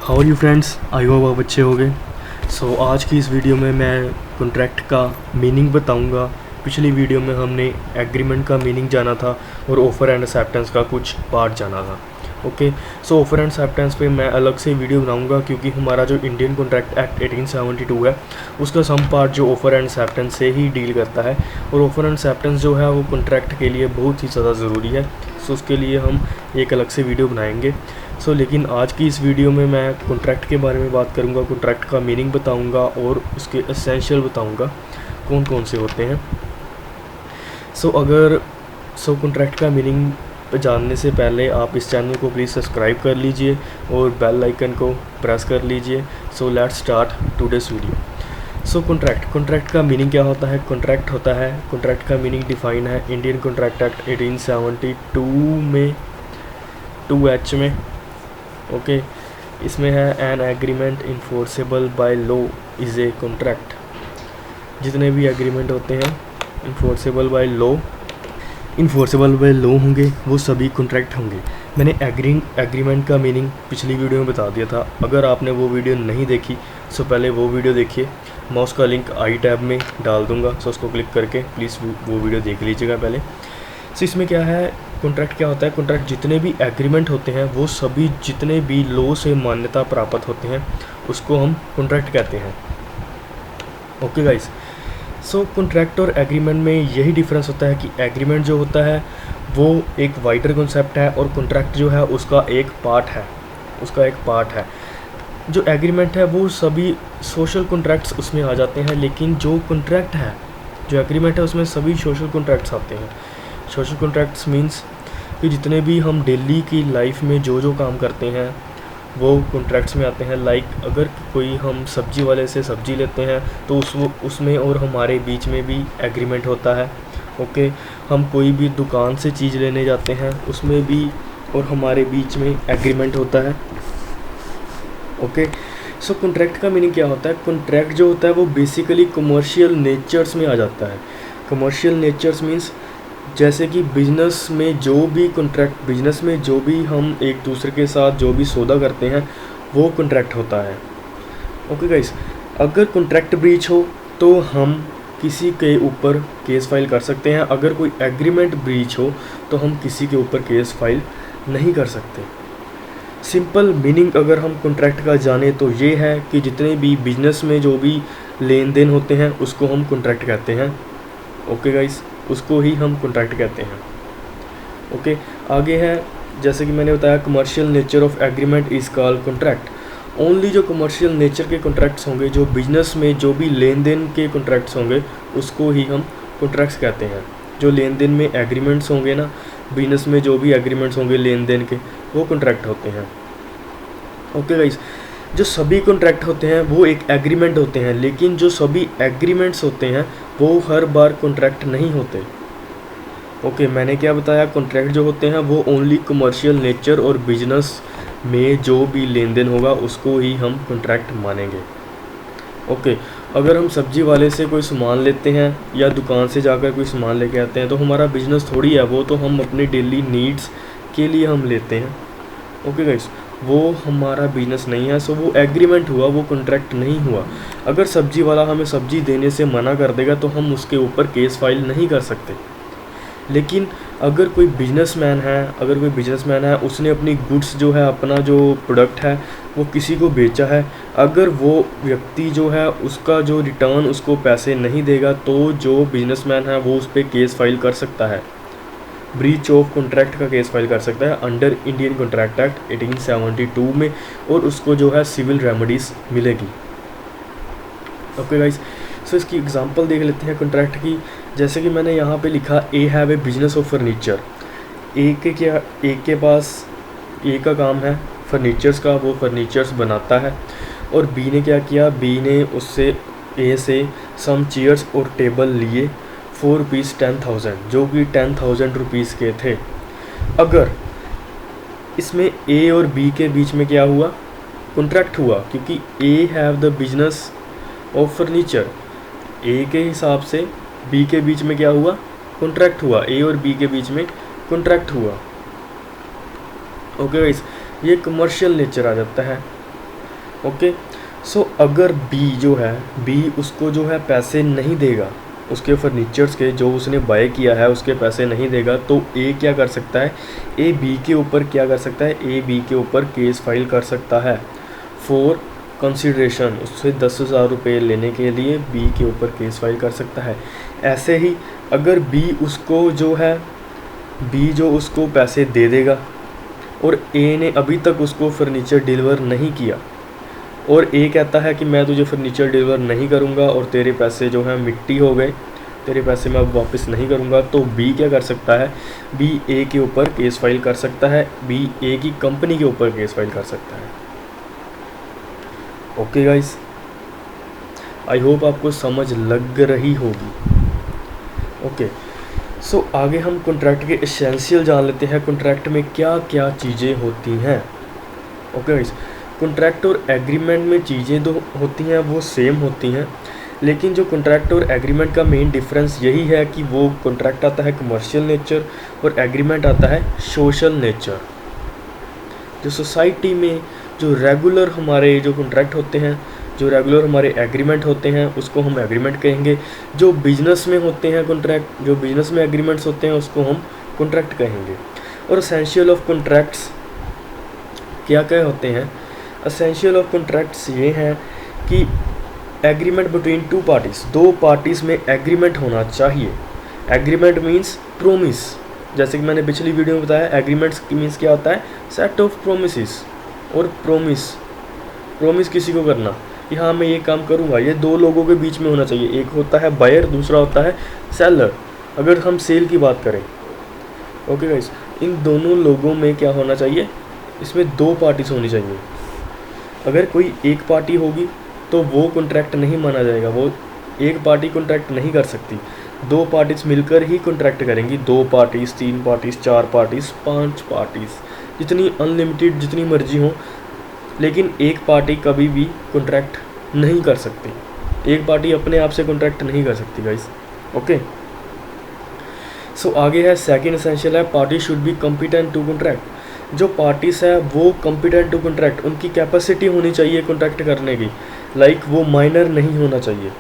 How are you friends, I hope आप अच्छे होंगे। सो आज की इस वीडियो में मैं कॉन्ट्रैक्ट का मीनिंग बताऊंगा। पिछली वीडियो में हमने एग्रीमेंट का मीनिंग जाना था और ऑफ़र एंड एक्सेप्टेंस का कुछ पार्ट जाना था। Okay, so offer and acceptance पे मैं अलग से वीडियो बनाऊंगा क्योंकि हमारा जो इंडियन कॉन्ट्रैक्ट एक्ट 1872 है उसका सम पार्ट जो ऑफ़र एंड एक्सेप्टेंस से ही डील करता है और ऑफ़र एंड एक्सेप्टेंस जो है वो कॉन्ट्रैक्ट के लिए बहुत ही ज़्यादा ज़रूरी है। सो उसके लिए हम एक अलग से वीडियो बनाएंगे। लेकिन आज की इस वीडियो में मैं कॉन्ट्रैक्ट के बारे में बात करूंगा, कॉन्ट्रैक्ट का मीनिंग बताऊंगा और उसके एसेंशियल बताऊंगा कौन कौन से होते हैं। कॉन्ट्रैक्ट का मीनिंग जानने से पहले आप इस चैनल को प्लीज़ सब्सक्राइब कर लीजिए और बेल आइकन को प्रेस कर लीजिए। Let's start today's video. Contract का मीनिंग क्या होता है? कॉन्ट्रैक्ट का मीनिंग डिफाइन है इंडियन कॉन्ट्रैक्ट एक्ट 1872 में 2H में। ओके, इसमें है an agreement enforceable by law is a contract. जितने भी एग्रीमेंट होते हैं इन्फोर्सेबल बाय लॉ होंगे वो सभी कॉन्ट्रैक्ट होंगे। मैंने एग्रीमेंट का मीनिंग पिछली वीडियो में बता दिया था। अगर आपने वो वीडियो नहीं देखी पहले वो वीडियो देखिए। मैं उसका लिंक आई टैब में डाल दूँगा, उसको क्लिक करके प्लीज़ वो वीडियो देख लीजिएगा पहले। इसमें क्या है, कॉन्ट्रैक्ट क्या होता है? कॉन्ट्रैक्ट जितने भी एग्रीमेंट होते हैं वो सभी जितने भी लॉ से मान्यता प्राप्त होते हैं उसको हम कॉन्ट्रैक्ट कहते हैं। ओके गाइस, कॉन्ट्रैक्ट और एग्रीमेंट में यही डिफरेंस होता है कि एग्रीमेंट जो होता है वो एक वाइडर कॉन्सेप्ट है और कॉन्ट्रैक्ट जो है उसका एक पार्ट है। जो एग्रीमेंट है वो सभी सोशल कॉन्ट्रैक्ट्स उसमें आ जाते हैं, लेकिन जो एग्रीमेंट है उसमें सभी सोशल कॉन्ट्रैक्ट्स आते हैं। सोशल कॉन्ट्रैक्ट्स मीन्स कि जितने भी हम डेली की लाइफ में जो काम करते हैं वो कॉन्ट्रैक्ट्स में आते हैं। लाइक अगर कोई हम सब्जी वाले से सब्जी लेते हैं तो उसमें और हमारे बीच में भी एग्रीमेंट होता है। ओके, हम कोई भी दुकान से चीज़ लेने जाते हैं उसमें भी और हमारे बीच में एग्रीमेंट होता है। ओके, कॉन्ट्रैक्ट का मीनिंग क्या होता है? कॉन्ट्रैक्ट जो होता है वो बेसिकली कमर्शियल नेचर्स में आ जाता है। कमर्शियल नेचर्स मीन्स जैसे कि बिजनेस में जो भी हम एक दूसरे के साथ जो भी सौदा करते हैं वो कॉन्ट्रैक्ट होता है। ओके गाइस, अगर कॉन्ट्रैक्ट ब्रीच हो तो हम किसी के ऊपर केस फाइल कर सकते हैं। अगर कोई एग्रीमेंट ब्रीच हो तो हम किसी के ऊपर केस फाइल नहीं कर सकते। सिंपल मीनिंग अगर हम कॉन्ट्रैक्ट का जाने तो ये है कि जितने भी बिजनेस में जो भी लेन देन होते हैं उसको हम कॉन्ट्रैक्ट कहते हैं। ओके गाइस, उसको ही हम कॉन्ट्रैक्ट कहते हैं। ओके, आगे है जैसे कि मैंने बताया commercial nature of agreement is called contract. Only जो कमर्शियल नेचर के कॉन्ट्रैक्ट्स होंगे, जो बिजनेस में जो भी लेन देन के कॉन्ट्रैक्ट्स होंगे उसको ही हम कॉन्ट्रैक्ट्स कहते हैं। जो लेन देन में एग्रीमेंट्स होंगे ना, बिजनेस में जो भी एग्रीमेंट्स होंगे लेन देन के वो कॉन्ट्रैक्ट होते हैं। ओके गाइस, जो सभी कॉन्ट्रैक्ट होते हैं वो एक एग्रीमेंट होते हैं, लेकिन जो सभी एग्रीमेंट्स होते हैं वो हर बार कॉन्ट्रैक्ट नहीं होते। ओके, मैंने क्या बताया? कॉन्ट्रैक्ट जो होते हैं वो ओनली कमर्शियल नेचर और बिजनेस में जो भी लेन देन होगा उसको ही हम कॉन्ट्रैक्ट मानेंगे। ओके, अगर हम सब्जी वाले से कोई सामान लेते हैं या दुकान से जाकर कोई सामान लेके आते हैं तो हमारा बिजनेस थोड़ी है, वो तो हम अपनी डेली नीड्स के लिए हम लेते हैं। ओके गाइस, वो हमारा बिजनेस नहीं है। वो एग्रीमेंट हुआ, वो कॉन्ट्रैक्ट नहीं हुआ। अगर सब्जी वाला हमें सब्जी देने से मना कर देगा तो हम उसके ऊपर केस फाइल नहीं कर सकते। लेकिन अगर कोई बिजनेसमैन है उसने अपनी गुड्स जो है, अपना जो प्रोडक्ट है वो किसी को बेचा है, अगर वो व्यक्ति जो है उसका जो रिटर्न उसको पैसे नहीं देगा तो जो बिजनेसमैन है वो उस पर केस फाइल कर सकता है, ब्रीच ऑफ कॉन्ट्रैक्ट का केस फाइल कर सकता है अंडर इंडियन कॉन्ट्रैक्ट एक्ट 1872 में, और उसको जो है सिविल रेमेडीज़ मिलेगी। ओके गाइस, इसकी एग्जांपल देख लेते हैं कॉन्ट्रैक्ट की। जैसे कि मैंने यहाँ पे लिखा A have a business of furniture. A के पास ए का काम है फर्नीचर्स का, वो फर्नीचर्स बनाता है। और बी ने क्या किया? बी ने उससे ए से सम चेयर्स और टेबल लिए फॉर रुपीज़ 10,000, जो कि 10,000 रुपीज़ के थे। अगर इसमें ए और बी के बीच में क्या हुआ? कॉन्ट्रैक्ट हुआ, क्योंकि A have the business of furniture. A के हिसाब से बी के बीच में क्या हुआ? कॉन्ट्रैक्ट हुआ। ए और बी के बीच में कॉन्ट्रैक्ट हुआ। ओके गाइस, ये कमर्शियल नेचर आ जाता है। ओके। सो अगर बी जो है, बी उसको जो है पैसे नहीं देगा, उसके फर्नीचर्स के जो उसने बाय किया है उसके पैसे नहीं देगा, तो ए क्या कर सकता है, ए बी के ऊपर क्या कर सकता है, ए बी के ऊपर केस फाइल कर सकता है फॉर कंसिडरेशन, उससे 10,000 रुपये लेने के लिए बी के ऊपर केस फाइल कर सकता है। ऐसे ही अगर बी उसको जो है, बी जो उसको पैसे दे देगा और ए ने अभी तक उसको फर्नीचर डिलीवर नहीं किया, और ए कहता है कि मैं तुझे फर्नीचर डिलीवर नहीं करूंगा और तेरे पैसे जो हैं मिट्टी हो गए, तेरे पैसे मैं अब वापस नहीं करूंगा, तो बी क्या कर सकता है, बी ए के ऊपर केस फाइल कर सकता है, बी ए की कंपनी के ऊपर केस फाइल कर सकता है। ओके गाइस, आई होप आपको समझ लग रही होगी। ओके, सो आगे हम कॉन्ट्रैक्ट के एसेंशियल जान लेते हैं, कॉन्ट्रैक्ट में क्या क्या चीज़ें होती हैं। ओके गाइस, कॉन्ट्रैक्ट और एग्रीमेंट में चीज़ें जो होती हैं वो सेम होती हैं, लेकिन जो कॉन्ट्रैक्ट और एग्रीमेंट का मेन डिफरेंस यही है कि वो कॉन्ट्रैक्ट आता है कमर्शियल नेचर और एग्रीमेंट आता है सोशल नेचर। जो सोसाइटी में जो रेगुलर हमारे जो कॉन्ट्रैक्ट होते हैं, जो रेगुलर हमारे एग्रीमेंट होते हैं, उसको हम एग्रीमेंट कहेंगे। जो बिजनेस में होते हैं कॉन्ट्रैक्ट, जो बिजनेस में एग्रीमेंट्स होते हैं उसको हम कॉन्ट्रैक्ट कहेंगे। और एसेंशियल ऑफ कॉन्ट्रैक्ट्स क्या क्या होते हैं, एसेंशियल ऑफ कॉन्ट्रैक्ट्स ये हैं कि एग्रीमेंट बिटवीन टू पार्टीज़, दो पार्टीज़ में एग्रीमेंट होना चाहिए। एग्रीमेंट मीन्स प्रोमिस, जैसे कि मैंने पिछली वीडियो में बताया, एग्रीमेंट्स मीन्स क्या होता है, सेट ऑफ प्रोमिसेस। और प्रोमिस किसी को करना कि हाँ मैं ये काम करूँगा, ये दो लोगों के बीच में होना चाहिए, एक होता है बायर, दूसरा होता है सेलर, अगर हम सेल की बात करें। ओके गाइस, इन दोनों लोगों में क्या होना चाहिए, इसमें दो पार्टीज होनी चाहिए। अगर कोई एक पार्टी होगी तो वो कॉन्ट्रैक्ट नहीं माना जाएगा, वो एक पार्टी कॉन्ट्रैक्ट नहीं कर सकती, दो पार्टीज मिलकर ही कॉन्ट्रैक्ट करेंगी, दो पार्टीज़, तीन पार्टीज़, चार पार्टीज़, पांच पार्टीज़, जितनी अनलिमिटेड जितनी मर्जी हो, लेकिन एक पार्टी कभी भी कॉन्ट्रैक्ट नहीं कर सकती, एक पार्टी अपने आप से कॉन्ट्रैक्ट नहीं कर सकती गाइस। ओके, सो आगे है सेकंड एसेंशियल है, party should be competent to contract. जो पार्टीज है वो कॉम्पिटेंट टू कॉन्ट्रैक्ट, उनकी कैपेसिटी होनी चाहिए कॉन्ट्रैक्ट करने की, लाइक वो माइनर नहीं होना चाहिए।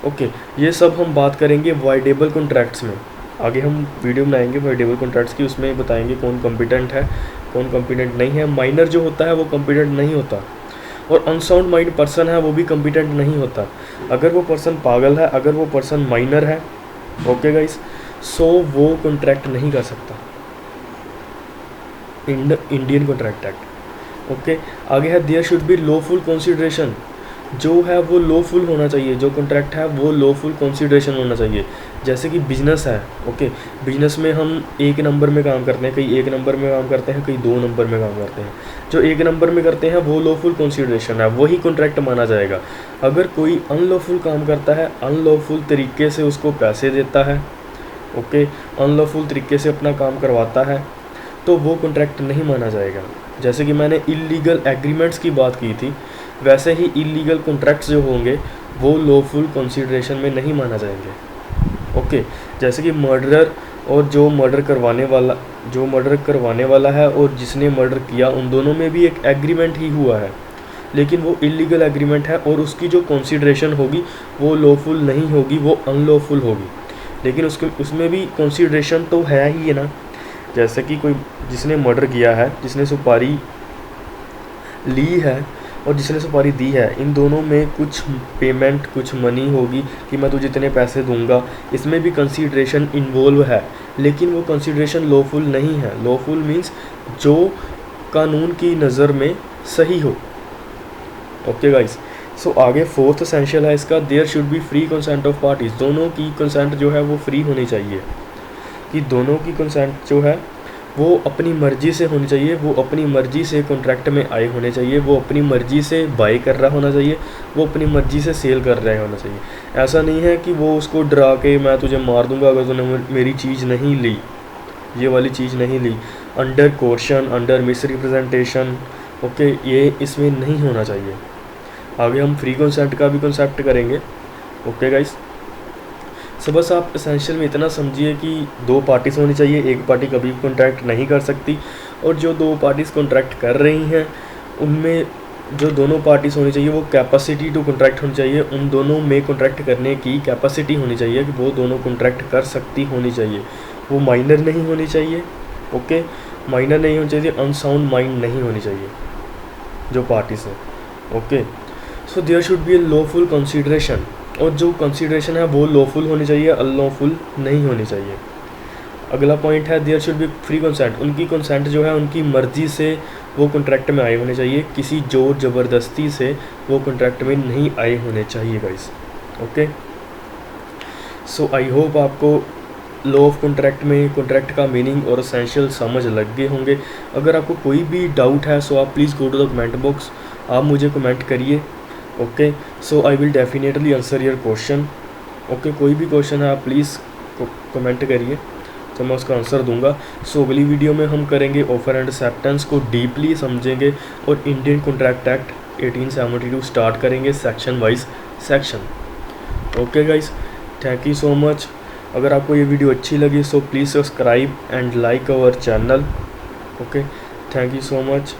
ओके, ये सब हम बात करेंगे वाइडेबल कॉन्ट्रैक्ट्स में, आगे हम वीडियो बनाएंगे वाइडेबल कॉन्ट्रैक्ट्स की, उसमें बताएंगे कौन कॉम्पिटेंट है कौन कॉम्पिटेंट नहीं है। माइनर जो होता है वो कॉम्पिटेंट नहीं होता, और अनसाउंड माइंड पर्सन है वो भी कॉम्पिटेंट नहीं होता। अगर वो पर्सन पागल है, अगर वो पर्सन माइनर है, ओके गाइस, सो वो कॉन्ट्रैक्ट नहीं कर सकता, इंडियन कॉन्ट्रैक्ट एक्ट। ओके, आगे है there should be lawful consideration, जो है वो लॉफुल होना चाहिए, जो कॉन्ट्रैक्ट है वो लॉफुल कंसीडरेशन होना चाहिए। जैसे कि बिजनेस है, ओके, बिजनेस में हम एक नंबर में काम करते हैं, कई एक नंबर में काम करते हैं, कई दो नंबर में काम करते हैं। जो एक नंबर में करते हैं वो लॉफुल कंसीडरेशन है, वही कॉन्ट्रैक्ट माना जाएगा। अगर कोई अनलॉफुल काम करता है, अनलॉफुल तरीके से उसको पैसे देता है, ओके, अनलॉफुल तरीके से अपना काम करवाता है, तो वो कॉन्ट्रैक्ट नहीं माना जाएगा। जैसे कि मैंने इलीगल एग्रीमेंट्स की बात की थी, वैसे ही इलीगल कॉन्ट्रैक्ट्स जो होंगे वो लॉफुल कंसीडरेशन में नहीं माना जाएंगे। ओके, जैसे कि मर्डरर और जो मर्डर करवाने वाला है और जिसने मर्डर किया, उन दोनों में भी एक एग्रीमेंट ही हुआ है, लेकिन वो इलीगल एग्रीमेंट है और उसकी जो कंसीडरेशन होगी वो लॉफुल नहीं होगी, वो अनलॉफुल होगी। लेकिन उसमें भी कंसीडरेशन तो है ही है ना। जैसे कि कोई जिसने मर्डर किया है, जिसने सुपारी ली है और जिसने सुपारी दी है, इन दोनों में कुछ पेमेंट, कुछ मनी होगी कि मैं तुझे इतने पैसे दूंगा, इसमें भी कंसीडरेशन इन्वॉल्व है, लेकिन वो कंसीडरेशन लॉफुल नहीं है। लॉफुल मीन्स जो कानून की नज़र में सही हो। ओके गाइस, सो आगे फोर्थ एसेंशियल है इसका, there should be free consent of parties, दोनों की कंसेंट जो है वो फ्री होनी चाहिए, कि दोनों की कंसेंट जो है वो अपनी मर्ज़ी से होनी चाहिए, वो अपनी मर्ज़ी से कॉन्ट्रैक्ट में आए होने चाहिए, वो अपनी मर्ज़ी से बाय कर रहा होना चाहिए, वो अपनी मर्ज़ी से सेल कर रहा होना चाहिए। ऐसा नहीं है कि वो उसको डरा के मैं तुझे मार दूंगा अगर तूने मेरी चीज़ नहीं ली, ये वाली चीज़ नहीं ली, under coercion, under misrepresentation, okay, ये इसमें नहीं होना चाहिए। आगे हम फ्री कंसेंट का भी कंसेप्ट करेंगे। ओके गाइस, सो बस आप एसेंशियल में इतना समझिए कि दो पार्टीज़ होनी चाहिए, एक पार्टी कभी भी कॉन्ट्रैक्ट नहीं कर सकती, और जो दो पार्टीज़ कॉन्ट्रैक्ट कर रही हैं उनमें जो दोनों पार्टीज होनी चाहिए वो कैपेसिटी टू कॉन्ट्रैक्ट होनी चाहिए, उन दोनों में कॉन्ट्रैक्ट करने की कैपेसिटी होनी चाहिए कि वो दोनों कॉन्ट्रैक्ट कर सकती होनी चाहिए, वो माइनर नहीं होनी चाहिए। ओके, माइनर नहीं होनी चाहिए, अनसाउंड माइंड नहीं होनी चाहिए जो पार्टीज हैं। Okay, so there should be a lawful consideration, और जो कंसीडरेशन है वो लॉफुल होनी चाहिए, अनलॉफुल नहीं होनी चाहिए। अगला पॉइंट है there should be free consent, उनकी कंसेंट जो है उनकी मर्ज़ी से वो कॉन्ट्रैक्ट में आए होने चाहिए, किसी जोर ज़बरदस्ती से वो कॉन्ट्रैक्ट में नहीं आए होने चाहिए guys. Okay, so I hope आपको लॉ ऑफ कॉन्ट्रैक्ट में कॉन्ट्रैक्ट का मीनिंग और एसेंशियल समझ लग गए होंगे। अगर आपको कोई भी डाउट है सो आप please go to the comment box, आप मुझे कमेंट करिए। Okay, so I will definitely answer your question. Okay, कोई भी क्वेश्चन है आप प्लीज़ कमेंट करिए तो मैं उसका आंसर दूंगा। सो अगली वीडियो में हम करेंगे ऑफर एंड एक्सेप्टेंस को डीपली समझेंगे और इंडियन कॉन्ट्रैक्ट एक्ट 1872 स्टार्ट करेंगे section wise section. Okay guys, thank you so much. अगर आपको ये वीडियो अच्छी लगी so please subscribe and like our channel. Okay, thank you so much.